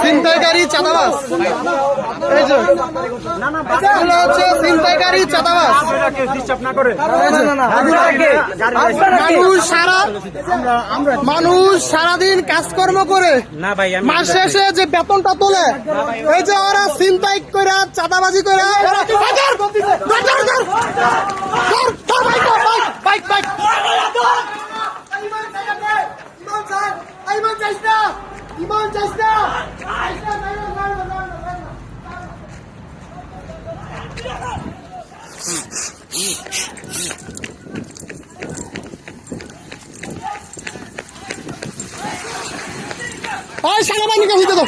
ছিনতাইকারী চাঁদাবাজ, ছিনতাইকারী চাঁদাবাজ। মানুষ সারাদিন কাজকর্ম করে মাস শেষে যে বেতনটা তোলে, এই যে ওরা ছিনতাই করে চাঁদাবাজি করে সেনাবাহিনী কাছে তো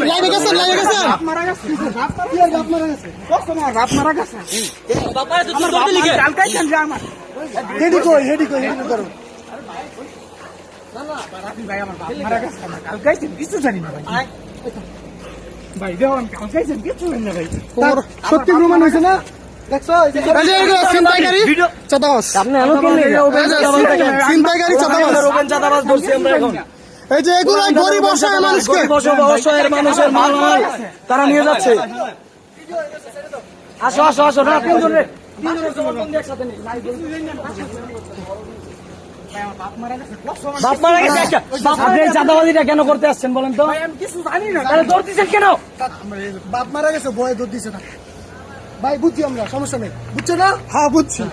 লাইনে গেছেন, লাইনে গেছেন। সত্যি প্রমাণ হয়েছে না? ছিনতাইকারী চাঁদাবাজ, ছিনতাইকারী চাঁদাবাজ ধরছি আমরা এখন। এই যে এগুলো গরিব অসহায় মানুষকে, অসহায় মানুষের মাল তারা নিয়ে যাচ্ছে। আসো আসো আসো না, চাঁদাবাজিটা কেন করতে আসছেন বলেন তো? কিছু জানি না, ধরতেছেন কেন? বাপ মারা গেছে, ভয়ে ধর দিছে না ভাই। বুঝছি আমরা, সমস্যা নেই। বুঝছো না? হ্যাঁ বুঝছি।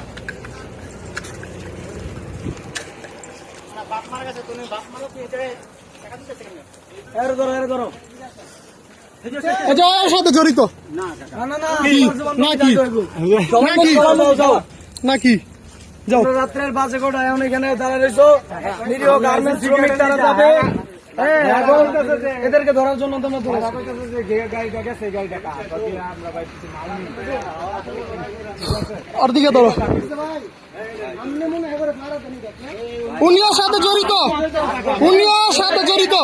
সাথে জড়িত নাকি? যাও, রাত্রের বাজে কোটায় এখন এখানে দাঁড়া রয়েছো, নিরীহ গার্মেন্টস শ্রমিক তারা যাবে। এদেরকে ধরার জন্য তোমরা অর্ধেকে ধরো। উনিও সাথে জড়িত, উনিও সাথে জড়িত,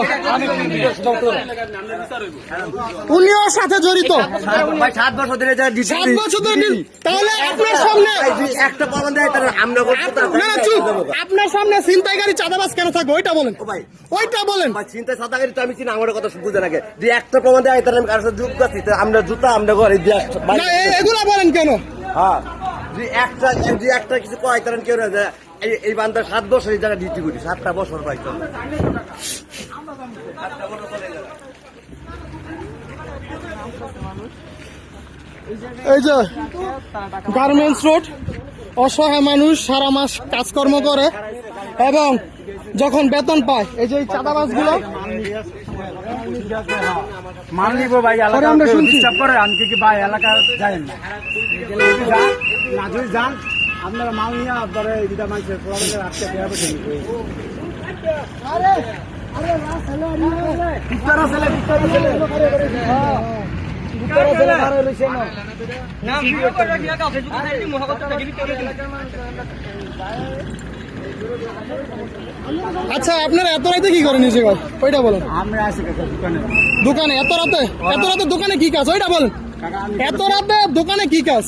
উনিও সাথে জড়িত। 7 বছর ধরে, 7 বছর ধরে। তাহলে আপনার সামনে একটা প্রমাণ দেয়, আপনার সামনে ছিনতাইকারী চাঁদাবাজ কেন থাকবে? ওইটা বলেন, ওইটা বলেন। ছিনতাই চাঁদাকারী তো আমি চিনি, আমার কথা বুঝে লাগে যে একটা প্রমাণ দেয় তাহলে আমি কার সাথে যুক্ত আছি। আমরা জুতা আমরা ঘরে দিয়ে এগুলা বলেন কেন? হ্যাঁ, যে একটা কিছু কয় তারা কেউ না। এই বান্দার 7 বছর এই জায়গায় ডিউটি করি, 7টা বছর পাইতো। এই যে গার্মেন্টস রোড, অসহায় মানুষ সারা মাস কাজকর্ম করে এবং যখন বেতন পায়, এই যে চাঁদাবাজ গুলো মান নিব ভাই, আমরা শুনছি করে আনকে কি ভাই এলাকা যায় না, যদি যান আপনারা মাল নিয়ে আপনারা এইটা মানুষের প্রবলেমের আটকে দেওয়া হবে। আচ্ছা, আপনারা এত রাতে কি করেন? ওইটা বলেন। আমরা আছি দোকানে। এত রাতে, এত রাতে দোকানে কি কাজ? ওইটা বলেন। এত রাতে দোকানে কি কাজ?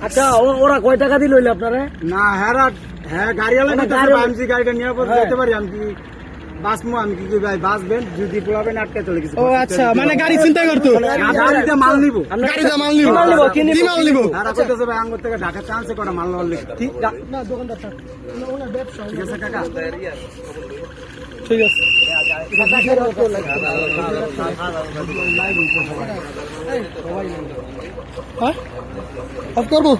আচ্ছা, ওরা কয় টাকা দিল আপনারা? না, হ্যাঁ গাড়ি গাড়িটা নিয়ে যেতে পারি আমি কি বাসমু? আমি কি ভাই বাসবেন যদি পোলাবেন আটকে চলে গেছে। ও আচ্ছা, মানে গাড়ি চিন্তা করতো, গাড়িতে মাল নিব, গাড়িতে মাল নিব, কি মাল নিব? তারা কইতেছে ভাই আঙ্গুর থেকে ঢাকা চান্সে করা মাল নেওয়ার লিখে। ঠিক না, দোকানদার ওনার ব্যবসা। ঠিক আছে কাকা, ঠিক আছে। হ্যাঁ, অফ করবো।